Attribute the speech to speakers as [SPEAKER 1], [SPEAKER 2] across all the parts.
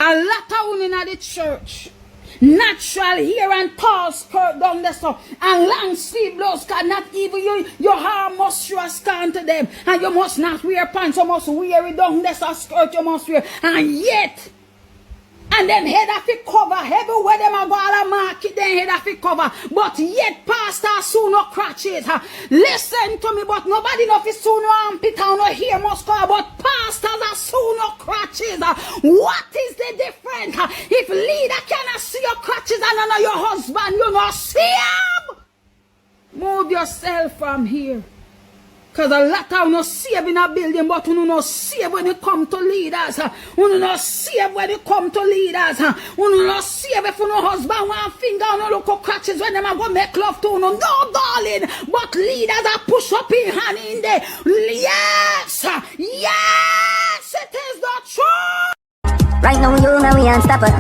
[SPEAKER 1] A lot of women at the church. Natural hair and tall skirt down there so and long sleeve blouse cause not even your arm must show a scan to them and you must not wear pants, you must wear it down there so skirt you must wear and yet and then head of it cover everywhere them a go all a market then head of it cover but yet pastor soon no crotches. Listen to me but nobody know if it's soon no armpit and no hair must cover but pastors are soon no crotches. What is the difference? If leader cannot see your crotches and I know your husband you not see him, move yourself from here. Because a lot of no save in a building, but you no save when it come to leaders. You no save when it come to leaders. You no save if you no husband one finger and no look at crutches when them a go make love to you. No, darling. But leaders are push up in hand in there. Yes! Yes! It is the truth!
[SPEAKER 2] Right now you know we unstoppable.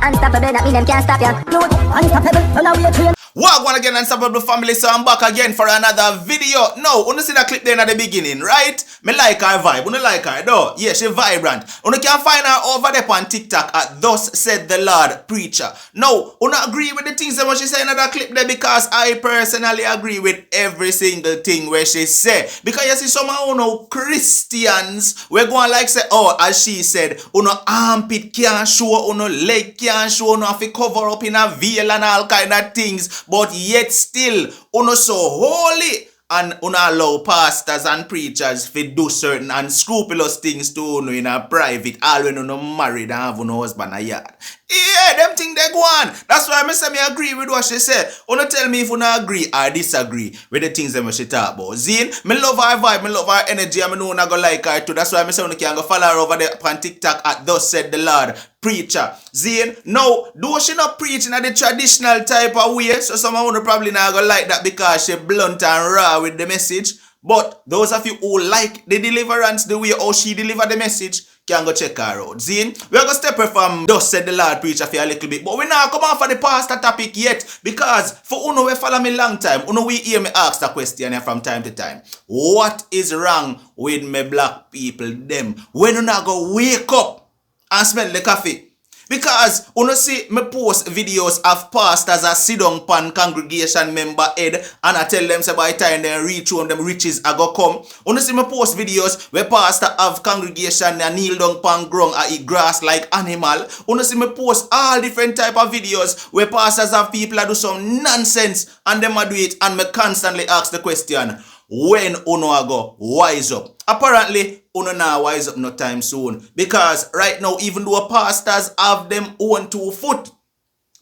[SPEAKER 2] Unstoppable, that mean them can't stop ya. You unstoppable, now we are trained.
[SPEAKER 3] Welcome again, Unstoppable family. So I'm back again for another video. Now, you see that clip there at the beginning, right? Me like her vibe. You like her, though? Yeah, she vibrant. You can find her over there on TikTok at Thus Said the Lord Preacher. Now, you agree with the things that she say in that clip there because I personally agree with every single thing where she say. Because you see some of you Christians, we're going like say, oh, as she said, armpit can't show, leg can't show, have to cover up in a veil and all kind of things. But yet still, so holy and allow pastors and preachers to do certain unscrupulous things to in a private, all when married and have no husband a yard. Yeah, them things they go on. That's why I say me agree with what she said. Tell me if you not agree or disagree with the things that she talk about. Zine, me love her vibe, me love her energy, and me know I go like her too. That's why I say you can go follow her over there on TikTok at Thus Said the Lord Preacher. Zine, now, though she not preaching at the traditional type of way, so some of you probably not go like that because she blunt and raw with the message. But those of you who like the deliverance, the way how she deliver the message, can go check her out. Zine, we're going to step her from Thus Said the Lord Preacher for a little bit. But we not come on for the pastor topic yet. Because for who follow me long time, we hear me ask the question here from time to time. What is wrong with me black people them? When you not go wake up and smell the coffee? Because see me post videos of pastors that sit down pan congregation member head and I tell them say by the time they reach home them riches are go come. See me post videos where pastor have congregation and kneel down pan ground and eat grass like animal. See me post all different type of videos where pastors have people that do some nonsense and them a do it and me constantly ask the question, when go wise up? Apparently, not wise up no time soon. Because right now, even though pastors have them own 2 foot,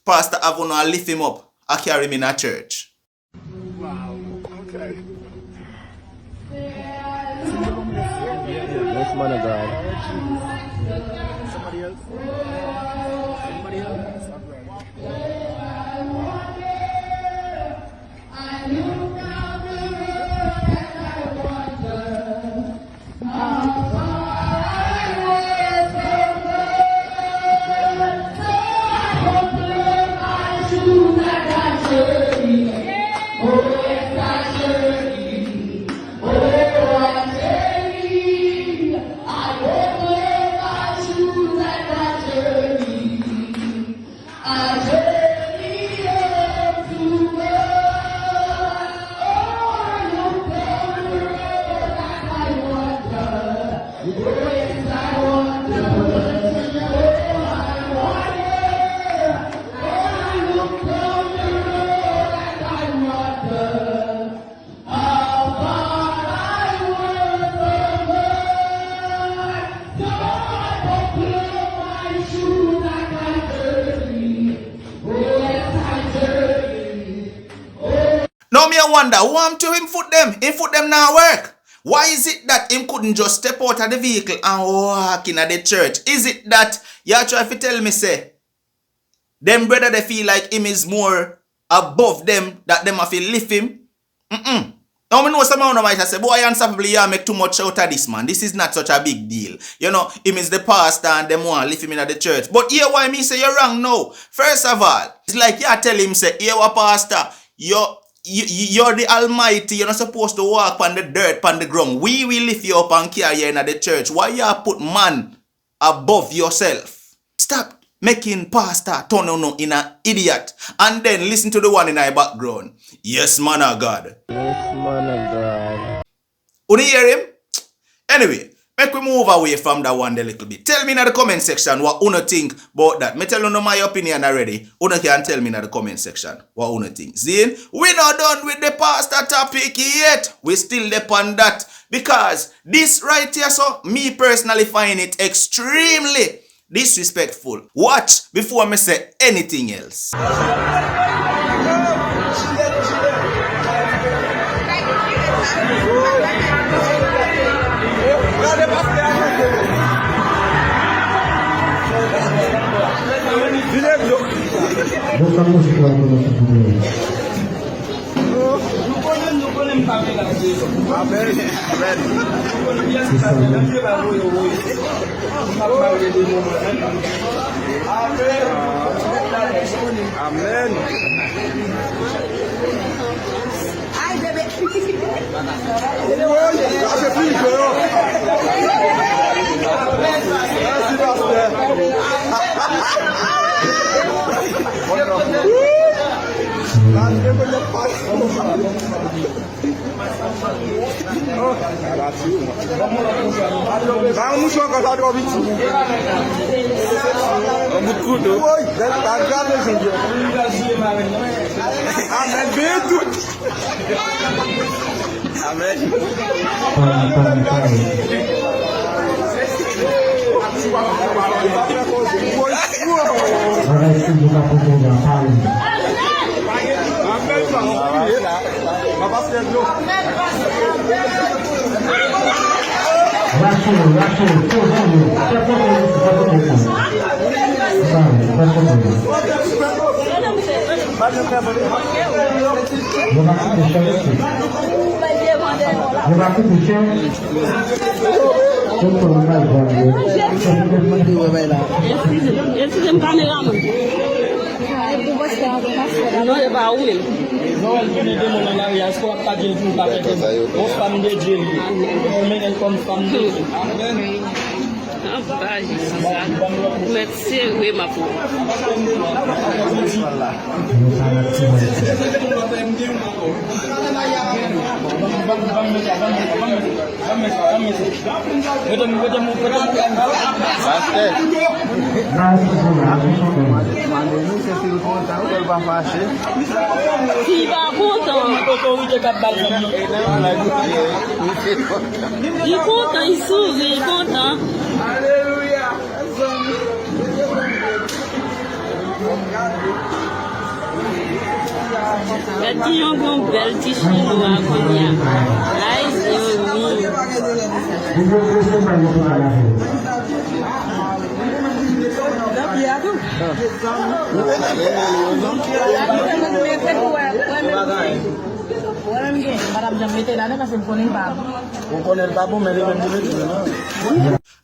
[SPEAKER 3] pastor have lift him up and carry him in a church.
[SPEAKER 4] Wow, okay.
[SPEAKER 5] Yes, man of God.
[SPEAKER 4] Somebody else? Somebody else?
[SPEAKER 3] Now me I wonder, who am to him foot them? Him foot them now work. Why is it that him couldn't just step out of the vehicle and walk in at the church? Is it that you try to tell me say, them brother they feel like him is more above them, that them have to lift him? Now me know some of them might say, boy, Unstoppable, you make too much out of this, man. This is not such a big deal. You know, him is the pastor and them want to lift him in at the church. But here why me say you're wrong now. First of all, it's like you tell him say, here what pastor, you're the Almighty. You're not supposed to walk on the dirt, on the ground. We will lift you up and carry you in the church. Why you put man above yourself? Stop making pastor turn on in an idiot. And then listen to the one in our background. Yes, man of God.
[SPEAKER 4] Yes, man of God.
[SPEAKER 3] You hear him? Anyway, make we move away from that one a little bit. Tell me in the comment section what you think about that. Me tell you my opinion already. You can tell me in the comment section what you think. See, we not done with the pastor topic yet. We still depend that. Because this right here, so me personally find it extremely disrespectful. Watch before me say anything else.
[SPEAKER 4] Amen.
[SPEAKER 5] Ay, bebé.
[SPEAKER 4] Vamos jogar com a Vamos tudo. Amém, Beto. Amém.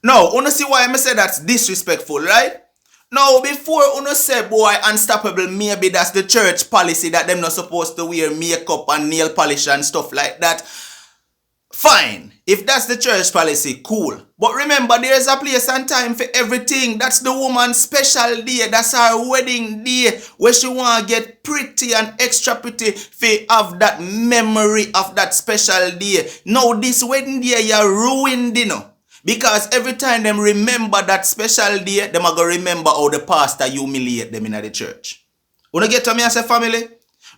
[SPEAKER 3] Now, you see why I say that's disrespectful, right? Now, before you say, boy, unstoppable, maybe that's the church policy that them not supposed to wear makeup and nail polish and stuff like that. Fine. If that's the church policy, cool. But remember, there's a place and time for everything. That's the woman's special day. That's her wedding day where she want to get pretty and extra pretty for have that memory of that special day. Now, this wedding day, you're ruined, you know. Because every time them remember that special day, them are going to remember how the pastor humiliate them in the church. Wanna get to me as a family?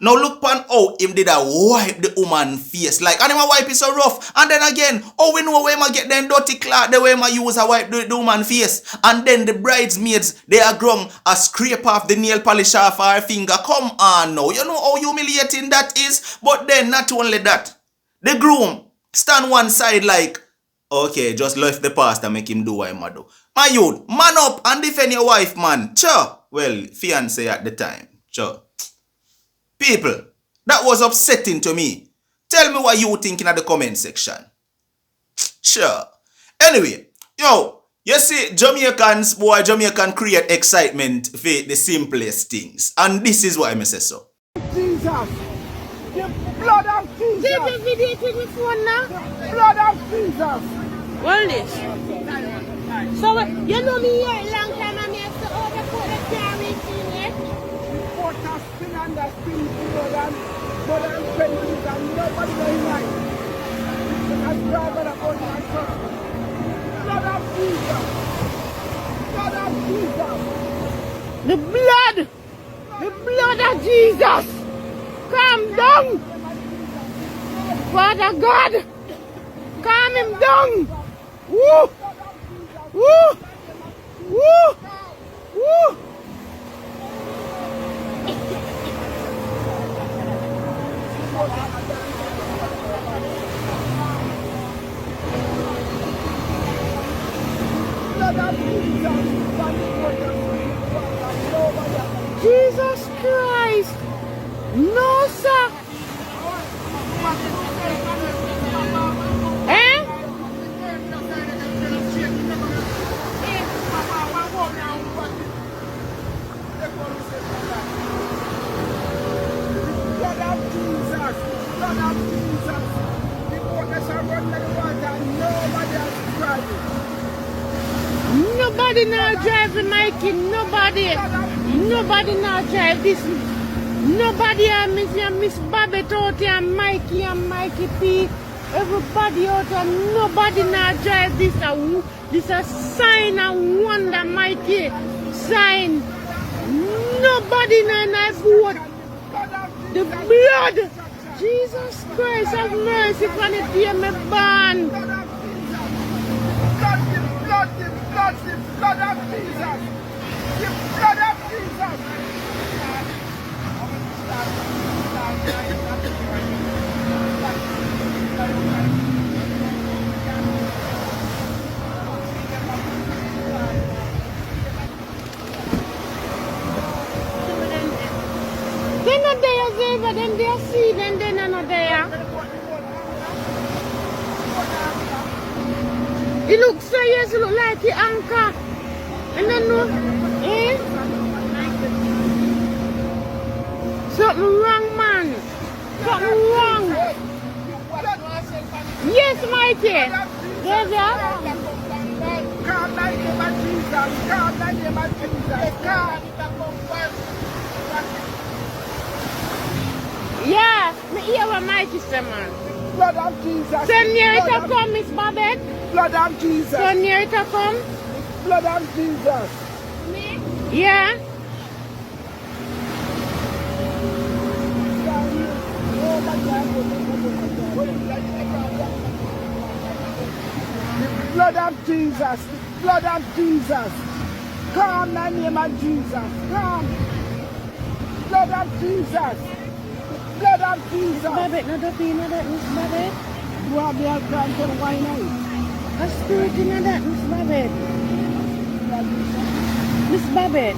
[SPEAKER 3] Now look pan how him did a wipe the woman face. Like, and him a wipe is so rough. And then again, oh, we know where ma get them dirty cloth, the way ma use a wipe the woman face. And then the bridesmaids, they are grung a scrape off the nail polish off her finger. Come on now. You know how humiliating that is? But then not only that, the groom stand one side like, okay, just left the pastor, make him do what him do. My youth, man up and defend your wife, man. Sure. Well, fiance at the time. Sure. People, that was upsetting to me. Tell me what you think in the comment section. Sure. Anyway, yo, you see, Jamaicans, boy, Jamaican create excitement for the simplest things. And this is why I say so.
[SPEAKER 4] Jesus. The blood of Jesus.
[SPEAKER 5] Take the video to the phone now.
[SPEAKER 4] Blood of Jesus.
[SPEAKER 5] What is this? So, you know me here a long time and me have to
[SPEAKER 4] land that's been more than 20 years and nobody going right. Because God got a hold my son. Blood of Jesus. Blood of Jesus.
[SPEAKER 5] The blood of Jesus. Calm down. Father God, calm him down. Woo! Woo! Woo! Woo! Jesus Christ! No, sir! Eh?
[SPEAKER 4] Blood of Jesus. Blood of Jesus. The waters are running like water and nobody else is driving.
[SPEAKER 5] Nobody now drive the Mikey. Nobody now drive this. Nobody Miss Babette out here and Mikey P. Everybody out here. Nobody now drive this. This a sign and wonder, Mikey. Sign. Nobody now vote. The blood. Jesus Christ have mercy upon it here, my ban.
[SPEAKER 4] Blood of Jesus. The blood of Jesus.
[SPEAKER 5] They're not there, Zeva, then they are seed and they're not there. It looks so yes, it look like the anchor. And then no, eh? Something wrong, man. Something wrong. Yes, Mikey. There's that.
[SPEAKER 4] Come the name of Jesus. Come the name of Jesus. Come.
[SPEAKER 5] Yeah, me hear what Mikey say, man.
[SPEAKER 4] Blood of Jesus.
[SPEAKER 5] Send near it to come, Miss Babette.
[SPEAKER 4] Blood of Jesus.
[SPEAKER 5] Send near it to come.
[SPEAKER 4] Blood of Jesus.
[SPEAKER 5] Yeah.
[SPEAKER 4] Blood of Jesus. Blood of Jesus. Come the name of Jesus. Come. Blood of Jesus. Blood of Jesus.
[SPEAKER 5] Babette, no don't be that, Miss Babette.
[SPEAKER 4] You have the alcohol for the wine out.
[SPEAKER 5] A spirit in that, Miss Babette. Miss Babette.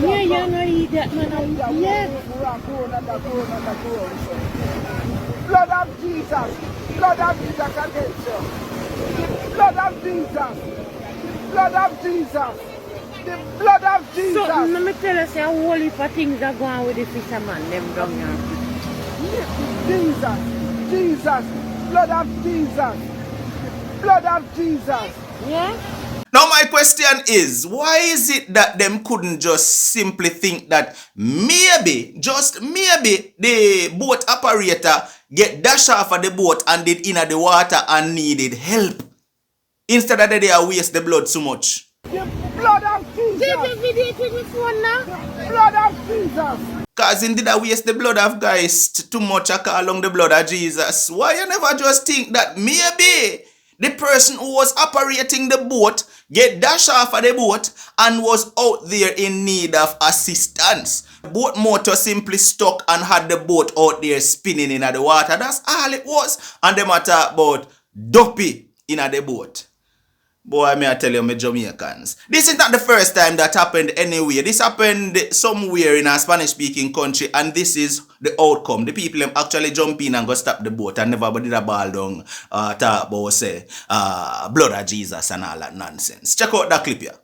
[SPEAKER 5] Yeah, you know eat that, man. Yeah.
[SPEAKER 4] Blood of Jesus. Blood of Jesus against you. Blood of Jesus. Blood of Jesus. The blood of Jesus.
[SPEAKER 5] So, let me tell you, say, a whole heap of things are going with the fisherman, them down here.
[SPEAKER 4] Jesus. Jesus. Blood of Jesus. Blood of Jesus.
[SPEAKER 5] Yeah?
[SPEAKER 3] Now my question is, why is it that them couldn't just simply think that maybe, just maybe, the boat operator get dashed off of the boat and did in the water and needed help? Instead of that they waste the blood so much.
[SPEAKER 4] The blood of Jesus.
[SPEAKER 5] Take the video to my phone now.
[SPEAKER 4] The blood of Jesus.
[SPEAKER 3] Cause indeed I waste the blood of guys too much I call along the blood of Jesus. Why you never just think that maybe the person who was operating the boat get dashed off of the boat and was out there in need of assistance? Boat motor simply stuck and had the boat out there spinning in the water. That's all it was. And they talk about dopey in the boat. Boy, may I tell you, my Jamaicans, this is not the first time that happened anywhere. This happened somewhere in a Spanish-speaking country, and this is the outcome. The people actually jump in and go stop the boat, and never did a ball down, talk about, say, blood of Jesus and all that nonsense. Check out that clip here.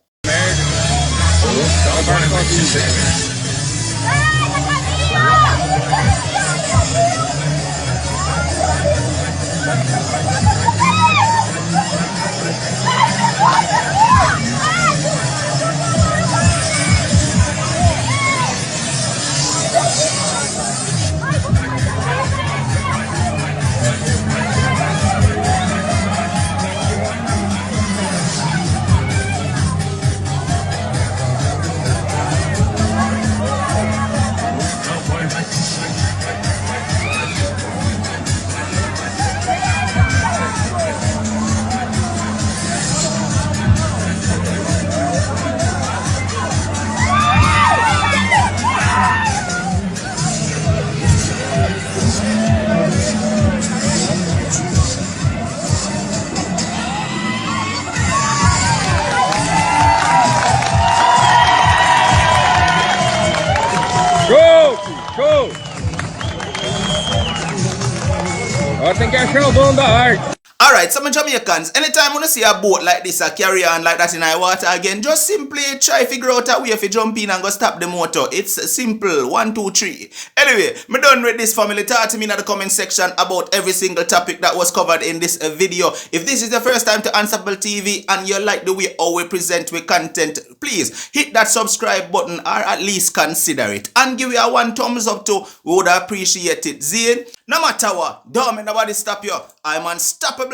[SPEAKER 4] think you're sure about the heart.
[SPEAKER 3] Alright, some Jamaicans, anytime when you see a boat like this a carry on like that in our water again, just simply try figure out a way if you jump in and go stop the motor. It's simple. 1, 2, 3. Anyway, me done with this, family. Talk to me in the comment section about every single topic that was covered in this video. If this is the first time to Unstoppable TV and you like the way how we present with content, please hit that subscribe button or at least consider it. And give you a 1 thumbs up too. We would appreciate it. Zine, no matter what, don't make nobody stop you. I'm unstoppable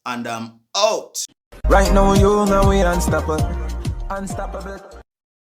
[SPEAKER 3] and I'm out.
[SPEAKER 6] Right now, you know we unstoppable. Unstoppable.